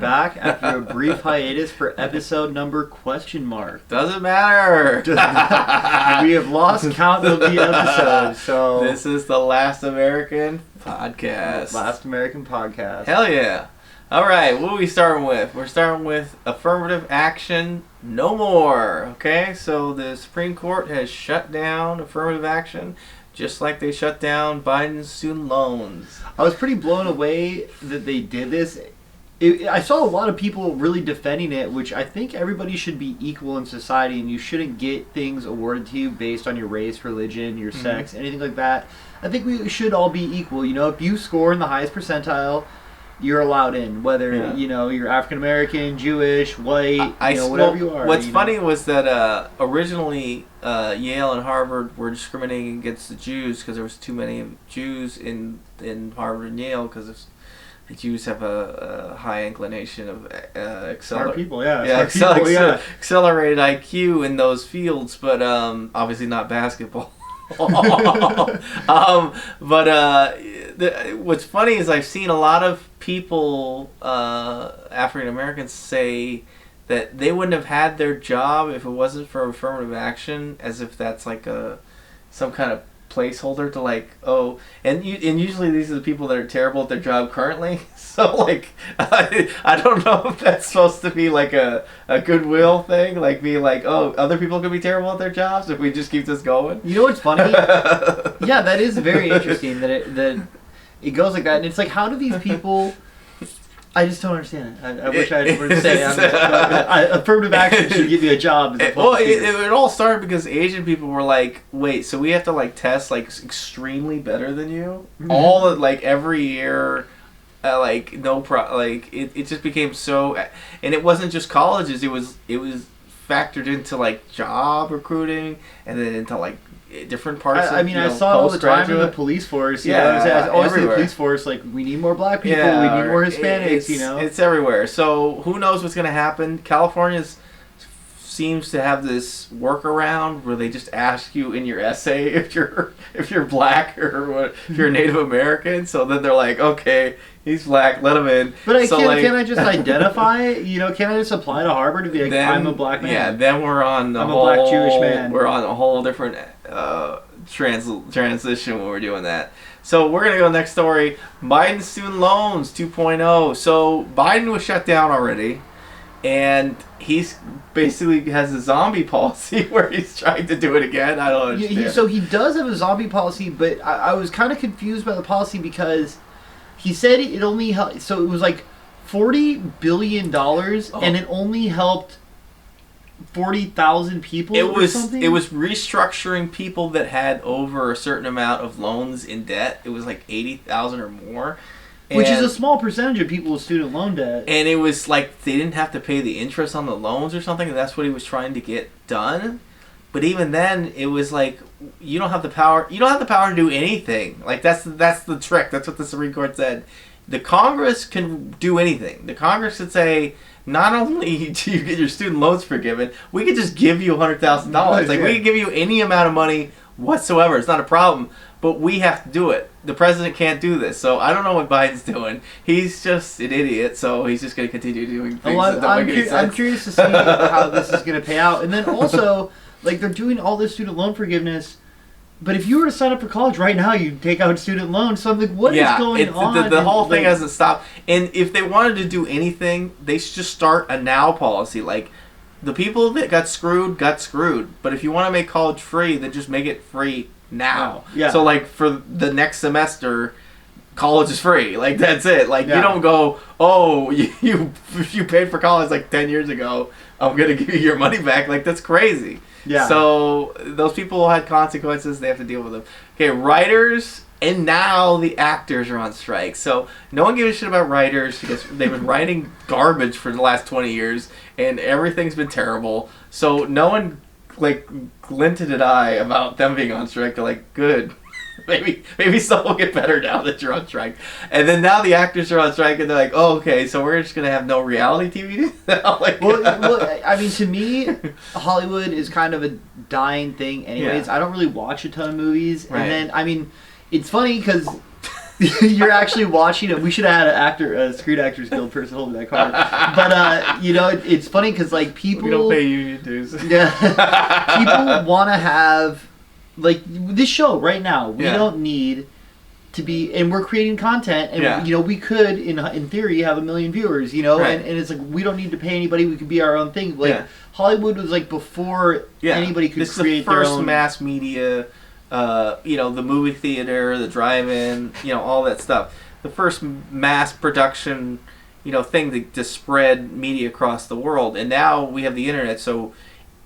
back after a brief hiatus for episode number ? Doesn't matter. We have lost count of the episodes, so... This is the Last American Podcast. Last American Podcast. Hell yeah. Alright, what are we starting with? We're starting with affirmative action no more. Okay, so the Supreme Court has shut down affirmative action just like they shut down Biden's student loans. I was pretty blown away that they did this. I saw a lot of people really defending it, which I think everybody should be equal in society, and you shouldn't get things awarded to you based on your race, religion, your sex, anything like that. I think we should all be equal. You know, if you score in the highest percentile, you're allowed in, whether you're African American, Jewish, white, whatever you are. What's funny was that originally Yale and Harvard were discriminating against the Jews because there was too many Jews in Harvard and Yale because the Jews have a high inclination of accelerated IQ in those fields, but obviously not basketball. What's funny is I've seen a lot of people, African Americans, say that they wouldn't have had their job if it wasn't for affirmative action, as if that's like some kind of placeholder to and usually these are the people that are terrible at their job currently. So I don't know if that's supposed to be like a goodwill thing, like be like, oh, other people could be terrible at their jobs if we just keep this going. You know what's funny? Yeah, that is very interesting that it goes like that, and it's like, how do these people? I just don't understand it. I wish I had more to say. Affirmative action should give you a job. It all started because Asian people were like, wait, so we have to test extremely better than you? Mm-hmm. Every year, it just became so, and it wasn't just colleges. It was factored into job recruiting, and then into different parts. I saw it all the time in the police force. I always say the police force, we need more black people, we need more Hispanics. It's everywhere. So who knows what's going to happen? California seems to have this workaround where they just ask you in your essay if you're black or if you're Native American. So then they're like, okay, he's black, let him in. But can I just identify? Can I just apply to Harvard to be like, I'm a black man? Yeah, then we're on I'm a black Jewish man. We're on a whole different transition when we're doing that. So we're gonna go next story. Biden student loans 2.0. So Biden was shut down already, and he's basically has a zombie policy where he's trying to do it again. I don't understand. So he does have a zombie policy, but I was kind of confused by the policy because he said it only helped. So it was $40 billion, and it only helped 40,000 people. It was restructuring people that had over a certain amount of loans in debt. It was 80,000 or more. Which is a small percentage of people with student loan debt. And it was they didn't have to pay the interest on the loans or something, and that's what he was trying to get done. But even then, it was you don't have the power. You don't have the power to do anything. That's the trick. That's what the Supreme Court said. The Congress can do anything. The Congress could say, not only do you get your student loans forgiven, we could just give you $100,000. We could give you any amount of money whatsoever. It's not a problem. But we have to do it. The president can't do this. So I don't know what Biden's doing. He's just an idiot. So he's just going to continue doing things that don't make any sense. I'm curious to see how this is going to pay out. And then also, they're doing all this student loan forgiveness. But if you were to sign up for college right now, you'd take out student loans. So I'm like, what is going on? The whole thing hasn't stopped. And if they wanted to do anything, they should just start a now policy. The people that got screwed. But if you want to make college free, then just make it free now. Yeah. So for the next semester, college is free. That's it. You don't go, oh, you paid for college 10 years ago, I'm gonna give you your money back. That's crazy. Yeah. So those people had consequences. They have to deal with them. Okay, writers and now the actors are on strike. So no one gives a shit about writers because they've been writing garbage for the last 20 years and everything's been terrible. So no one glinted an eye about them being on strike. They're good. Maybe stuff will get better now that you're on strike. And then now the actors are on strike and they're like, oh, okay, so we're just going to have no reality TV now? Well, to me, Hollywood is kind of a dying thing anyways. Yeah. I don't really watch a ton of movies. Right. And then, it's funny because You're actually watching it. We should have had a Screen Actors Guild person holding that card. But it's funny because like people We don't pay union dues. Yeah, people want to have like this show right now. We don't need to be, and we're creating content, and we could in theory have 1 million viewers. Right. And it's like we don't need to pay anybody. We could be our own thing. Like Hollywood was like before anybody could create their own. This is the first mass media. The movie theater, the drive-in, all that stuff. The first mass production, thing to spread media across the world. And now we have the internet, so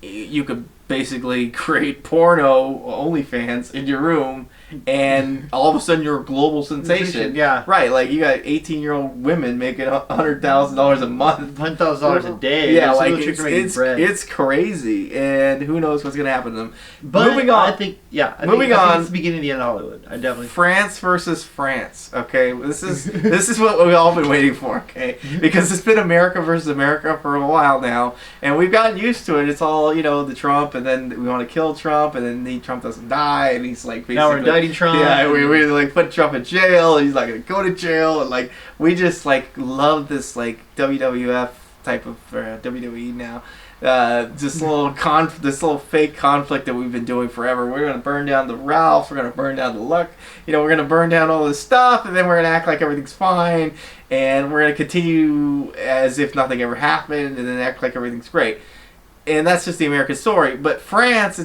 you could basically create porno OnlyFans in your room, and all of a sudden you're a global sensation. Yeah. Right, like you got 18-year-old women making $100,000 a month. $100,000 a day. Yeah, like it's crazy, and who knows what's going to happen to them. But moving on. I think it's the beginning of the end of Hollywood. I definitely. France versus France. Okay, this is what we've all been waiting for. Okay, because it's been America versus America for a while now, and we've gotten used to it. It's all the Trump, and then we want to kill Trump, and then Trump doesn't die, and he's like basically, now we're indicting Trump. Yeah, we like put Trump in jail, and he's not gonna go to jail, and like we just like love this like WWF type of WWE now. This little fake conflict that we've been doing forever. We're gonna burn down the Ralphs. We're gonna burn down the Luck. We're gonna burn down all this stuff, and then we're gonna act like everything's fine, and we're gonna continue as if nothing ever happened, and then act like everything's great. And that's just the American story. But France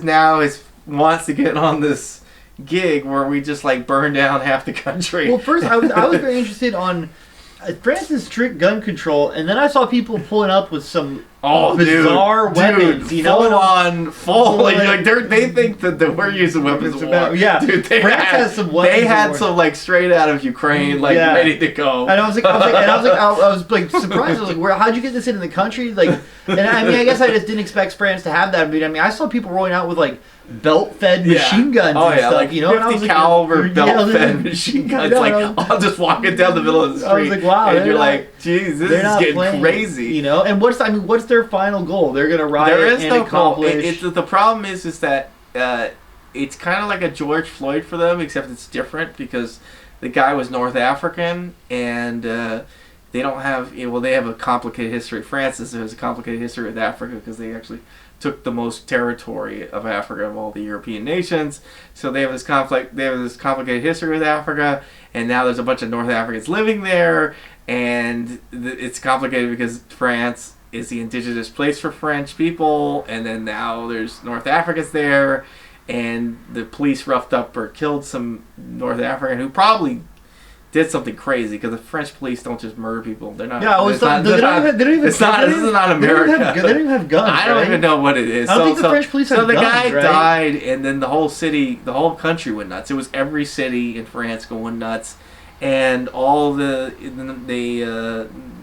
wants to get on this gig where we just like burn down half the country. Well, first I was very interested on France's strict gun control, and then I saw people pulling up with some bizarre weapons. Full. They think that we're using weapons of war. Yeah, dude, France has some weapons. They had some like straight out of Ukraine, ready to go. And I was surprised. I was like, how'd you get this into the country? Like, and I guess I just didn't expect France to have that. But I saw people rolling out with like belt-fed machine guns and stuff. Like 50 caliber belt-fed machine guns. I'll just walk it down the middle of the street. I was like, wow. And you're like, geez, this is getting crazy. And what's their final goal? They're gonna riot and accomplish. The problem is that it's kind of like a George Floyd for them, except it's different because the guy was North African, and they don't have. They have a complicated history. France has a complicated history with Africa because they actually took the most territory of Africa of all the European nations. So they have this conflict. They have this complicated history with Africa, and now there's a bunch of North Africans living there, and it's complicated because France is the indigenous place for French people, and then now there's North Africans there, and the police roughed up or killed some North African who probably did something crazy, because the French police don't just murder people. They're not. Yeah, they don't even. This is not America. They don't even have guns. I don't even know what it is. I don't think the French police have guns. So the guy right? died, and then the whole country went nuts. It was every city in France going nuts, and all the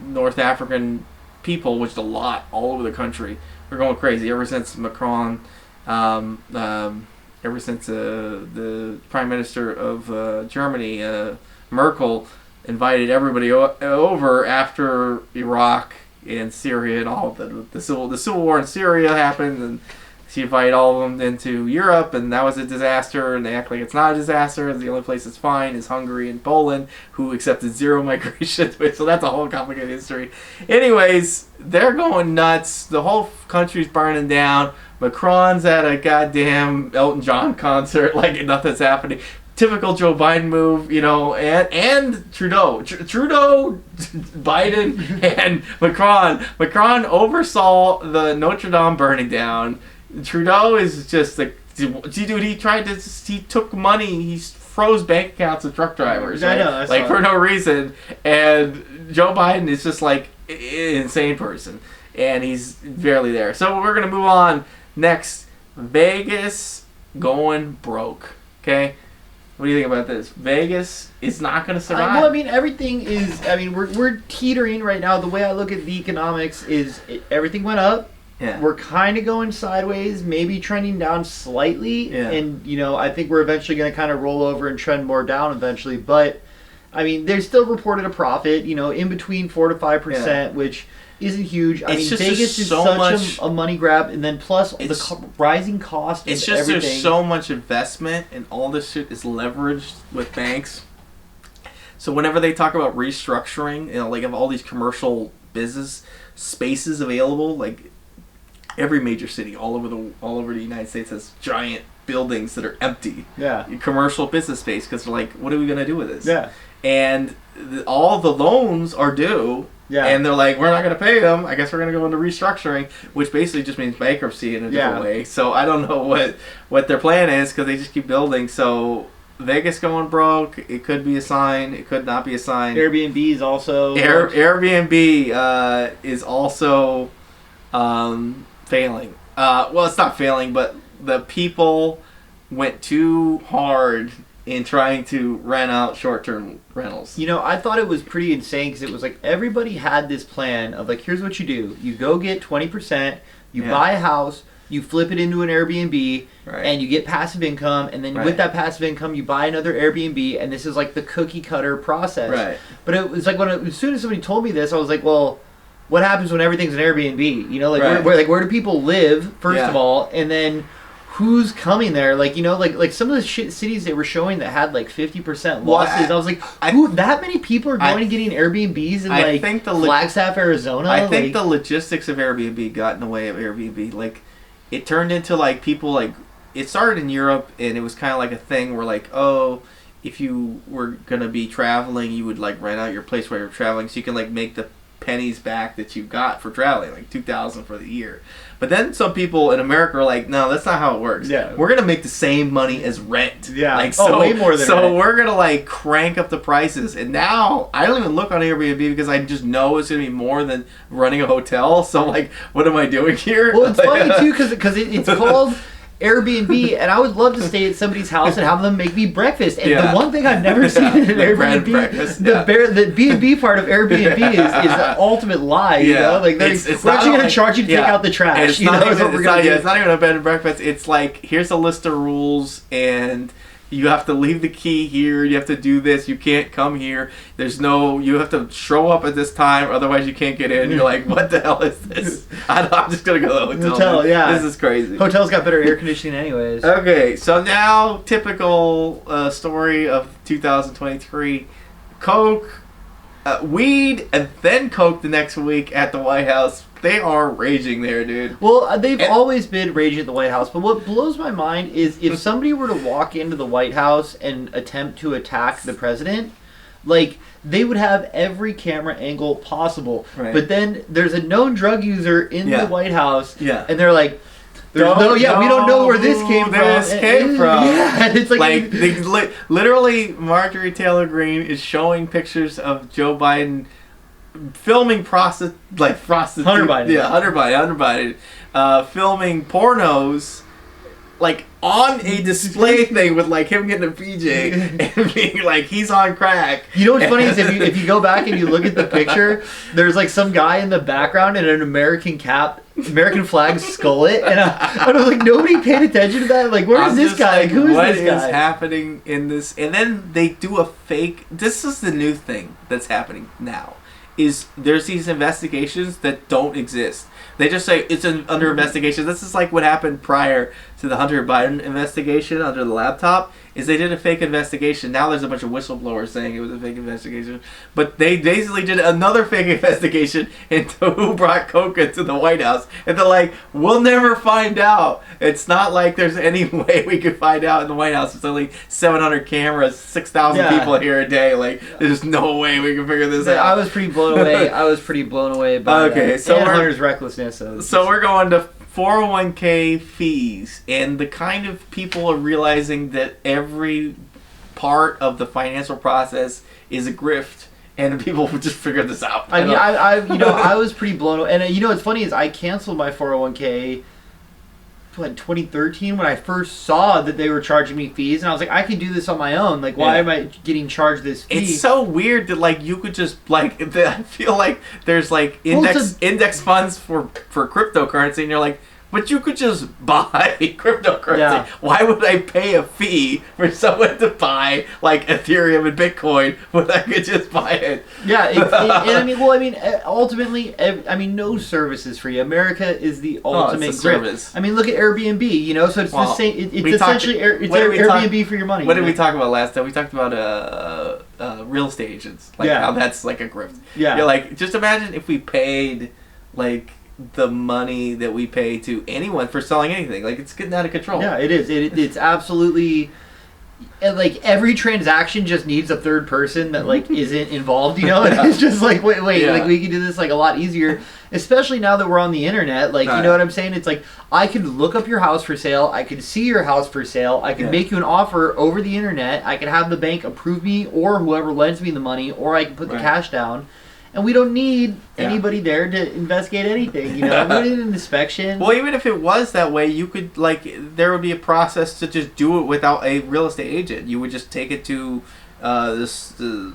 North African people, which is a lot all over the country, were going crazy ever since Macron. Ever since the Prime Minister of Germany, Merkel, invited everybody over after Iraq and Syria and all of the civil war in Syria happened, and she invited all of them into Europe, and that was a disaster, and they act like it's not a disaster. The only place that's fine is Hungary and Poland, who accepted zero migration. So that's a whole complicated history. Anyways, they're going nuts. The whole country's burning down. Macron's at a goddamn Elton John concert like nothing's happening. Typical Joe Biden move, and Trudeau, Biden, and Macron. Macron oversaw the Notre Dame burning down. Trudeau is just like, dude, he took money, he froze bank accounts of truck drivers, right? I know, for no reason. And Joe Biden is just like an insane person, and he's barely there. So we're gonna move on next. Vegas going broke. Okay. What do you think about this? Vegas is not going to survive. Well, everything is. We're teetering right now. The way I look at the economics is everything went up. Yeah. We're kind of going sideways, maybe trending down slightly. Yeah. And, I think we're eventually going to kind of roll over and trend more down eventually. But, they still reported a profit, in between 4 to 5%, which isn't huge. Vegas is such a money grab, and then plus the rising cost of everything. There's so much investment, and all this shit is leveraged with banks. So whenever they talk about restructuring, like of all these commercial business spaces available, like every major city all over the United States has giant buildings that are empty. Yeah. Commercial business space, because they're like, what are we gonna do with this? Yeah. And all the loans are due. Yeah. And they're like, we're not going to pay them. I guess we're going to go into restructuring, which basically just means bankruptcy in a different way. So I don't know what their plan is, because they just keep building. So Vegas going broke. It could be a sign. It could not be a sign. Airbnb is also... Airbnb is also failing. Well, it's not failing, but the people went too hard in trying to rent out short-term rentals. You know, I thought it was pretty insane, because it was like everybody had this plan of like, here's what you do. You go get 20%, you buy a house, you flip it into an Airbnb, and you get passive income, and then with that passive income, you buy another Airbnb, and this is like the cookie-cutter process. Right. But it was like, as soon as somebody told me this, I was like, well, what happens when everything's an Airbnb? You know, like, where do people live, first of all, and then... who's coming there? Like, you know, like some of the cities they were showing that had like 50% losses. I was like, that many people are going and getting Airbnbs in Flagstaff, Arizona? I think the logistics of Airbnb got in the way of Airbnb. Like, it turned into like people like, it started in Europe, and it was kind of like a thing where like, oh, if you were going to be traveling, you would like rent out your place where you're traveling, so you can like make the pennies back that you got for traveling, like $2,000 for the year. But then some people in America are like, no, that's not how it works. Yeah. We're gonna make the same money as rent. Yeah. Like, way more than rent. We're gonna like crank up the prices. And now I don't even look on Airbnb, because I just know it's gonna be more than running a hotel. So like, what am I doing here? Well, it's funny too, because it's called Airbnb, and I would love to stay at somebody's house and have them make me breakfast. And the one thing I've never seen in an Airbnb, the B&B part of Airbnb is the ultimate lie. You know, like we're actually going to charge you to take out the trash. It's not even a bed and breakfast. It's like, here's a list of rules, and you have to leave the key here. You have to do this. You can't come here. You have to show up at this time, otherwise you can't get in. You're like, what the hell is this? I'm just going to go to the hotel. This is crazy. Hotels got better air conditioning anyways. Okay, so now, typical story of 2023. Coke, weed, and then Coke the next week at the White House. They are raging there, dude. Well, they've always been raging at the White House, but what blows my mind is if somebody were to walk into the White House and attempt to attack the president, like, they would have every camera angle possible. Right. But then there's a known drug user in the White House, and they're like, we don't know where this came from. Yeah, it's like literally, Marjorie Taylor Greene is showing pictures of Joe Biden filming Hunter Biden. Yeah, Hunter Biden. Filming pornos, like, on a display thing with, like, him getting a PJ and being like, he's on crack. You know what's funny is if you go back and you look at the picture, there's, like, some guy in the background in an American flag skullet, and I was like, nobody paid attention to that? Like, where is this guy? Like, who is this guy? What is happening in this? And then they do a fake... This is the new thing that's happening now. Is there's these investigations that don't exist. They just say it's under investigation. This is like what happened prior to the Hunter Biden investigation under the laptop. Is they did a fake investigation. Now there's a bunch of whistleblowers saying it was a fake investigation. But they basically did another fake investigation into who brought Coke into the White House. And they're like, we'll never find out. It's not like there's any way we could find out in the White House. It's only 700 cameras, 6,000 people here a day. Like, there's no way we can figure this out. I was pretty blown away. By that. And Hunter's recklessness. So we're going to 401k fees, and the kind of people are realizing that every part of the financial process is a grift, and people would just figure this out. I mean, I was pretty blown away. And what's funny is I canceled my 401k in 2013 when I first saw that they were charging me fees, and I was like, I can do this on my own. Like, why am I getting charged this fee? It's so weird that, like, you could just, like, I feel like there's, like, index funds for cryptocurrency, and you're like, but you could just buy cryptocurrency. Yeah. Why would I pay a fee for someone to buy, like, Ethereum and Bitcoin when I could just buy it? Yeah, ultimately, no service is free. America is the ultimate service. I mean, look at Airbnb, so it's the same. It's essentially Airbnb for your money. What did we talk about last time? We talked about real estate agents. Like Yeah. how that's like a grift. Yeah. You're like, just imagine if we paid like the money that we pay to anyone for selling anything. Like, it's getting out of control. Yeah, it is. It's absolutely, and like every transaction just needs a third person that like isn't involved, you know. And it's just like wait, Yeah. like we can do this like a lot easier, especially now that we're on the internet. Like, you know what I'm saying? It's like I could look up your house for sale. I could see your house for sale. I could make you an offer over the internet. I could have the bank approve me or whoever lends me the money, or I can put the cash down. And we don't need anybody there to investigate anything, you know. We don't need an inspection. Well, even if it was that way, you could there would be a process to just do it without a real estate agent. You would just take it to the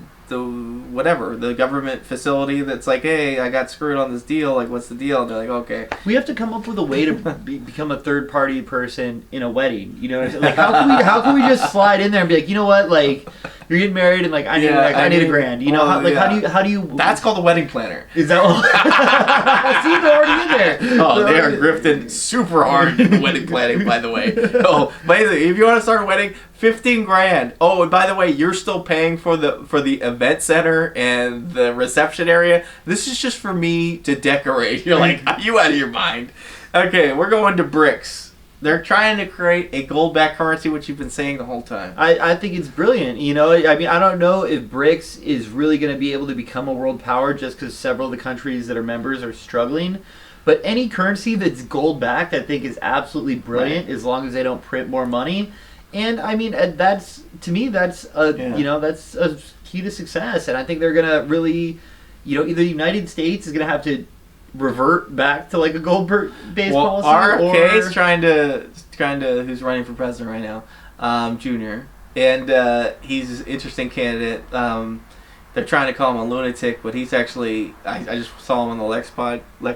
government facility that's like, hey, I got screwed on this deal. Like, what's the deal? And they're like, okay. We have to come up with a way to become a third party person in a wedding. You know what I'm saying? Like, how can we just slide in there and be like, you know what, like, you're getting married and like I need $1,000. You know, how do you? That's called the wedding planner. Is that? See, they're already in there. Oh, they are grifting super hard in the wedding planning, by the way. Oh, by the way, if you want to start a wedding, $15,000. Oh, and by the way, you're still paying for the event center and the reception area. This is just for me to decorate. You're like, are you out of your mind? Okay, we're going to BRICS. They're trying to create a gold-backed currency, which you've been saying the whole time. I think it's brilliant. You know, I mean, I don't know if BRICS is really going to be able to become a world power just because several of the countries that are members are struggling. But any currency that's gold-backed, I think, is absolutely brilliant as long as they don't print more money. And I mean, that's to me, that's you know, that's a key to success. And I think they're going to really, you know, either the United States is going to have to revert back to like a gold-based policy. RFK is trying to who's running for president right now, Junior, and he's an interesting candidate. They're trying to call him a lunatic, but he's actually I just saw him on the Lex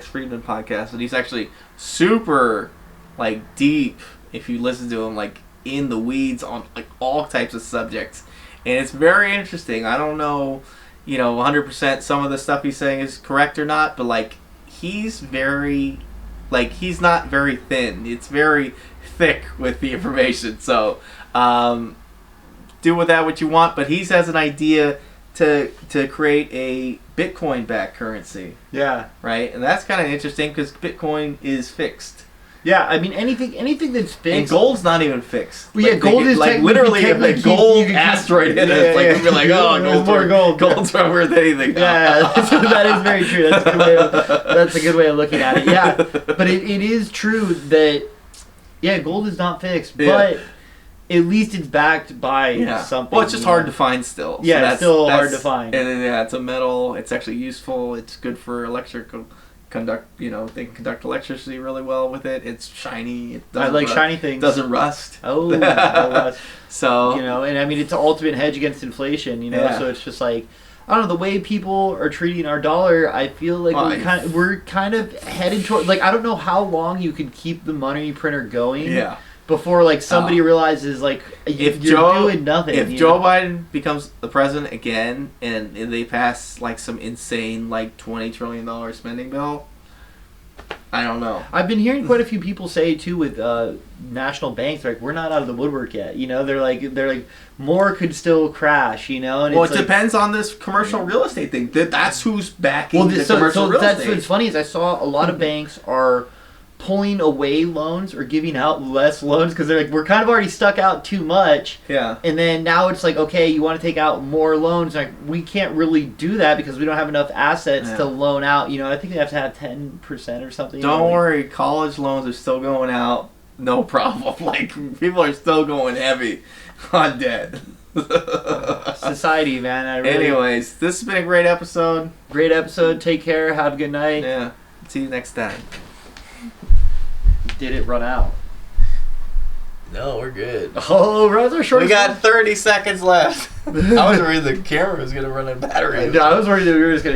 Friedman podcast, and he's actually super like deep. If you listen to him, like in the weeds on like all types of subjects, and it's very interesting. I don't know, you know, 100% some of the stuff he's saying is correct or not, but like. He's very, like, he's not very thin. It's very thick with the information. So, do with that what you want. But he has an idea to create a Bitcoin-backed currency. Yeah. Right? And that's kind of interesting because Bitcoin is fixed. Yeah, I mean, anything that's fixed. And gold's not even fixed. Well, yeah, gold is like literally if a gold asteroid hit us, like we'd be like, oh, gold's not worth anything. Yeah, that is very true. That's a good way of looking at it. Yeah, but it is true that gold is not fixed, but at least it's backed by something. Well, it's just hard to find still. Yeah, so it's still hard to find. And then it's a metal. It's actually useful. It's good for electrical. They can conduct electricity really well with it. It's shiny. I like shiny things. Doesn't rust. Oh, no rust. So you know, and I mean, it's an ultimate hedge against inflation. You know, so it's just like I don't know, the way people are treating our dollar. I feel like we're kind of headed toward. Like, I don't know how long you could keep the money printer going. Yeah. Before like somebody realizes like you're doing nothing. If Joe Biden becomes the president again and they pass like some insane like $20 trillion spending bill, I don't know. I've been hearing quite a few people say too with national banks, like we're not out of the woodwork yet. You know, they're like more could still crash. You know, and well, it depends on this commercial real estate thing. That's who's backing the commercial real estate. What's funny is I saw a lot of banks are pulling away loans or giving out less loans because they're like, we're kind of already stuck out too much. Yeah. And then now it's like, okay, you want to take out more loans. Like, we can't really do that because we don't have enough assets to loan out. You know, I think they have to have 10% or something. Don't worry, college loans are still going out. No problem. Like, people are still going heavy on debt. Society, man. Anyways, this has been a great episode. Great episode. Take care. Have a good night. Yeah. See you next time. Did it run out? No, we're good. Oh, runs are short. We got 30 seconds left. I was worried the camera was going to run out of battery. I was worried that we were just going to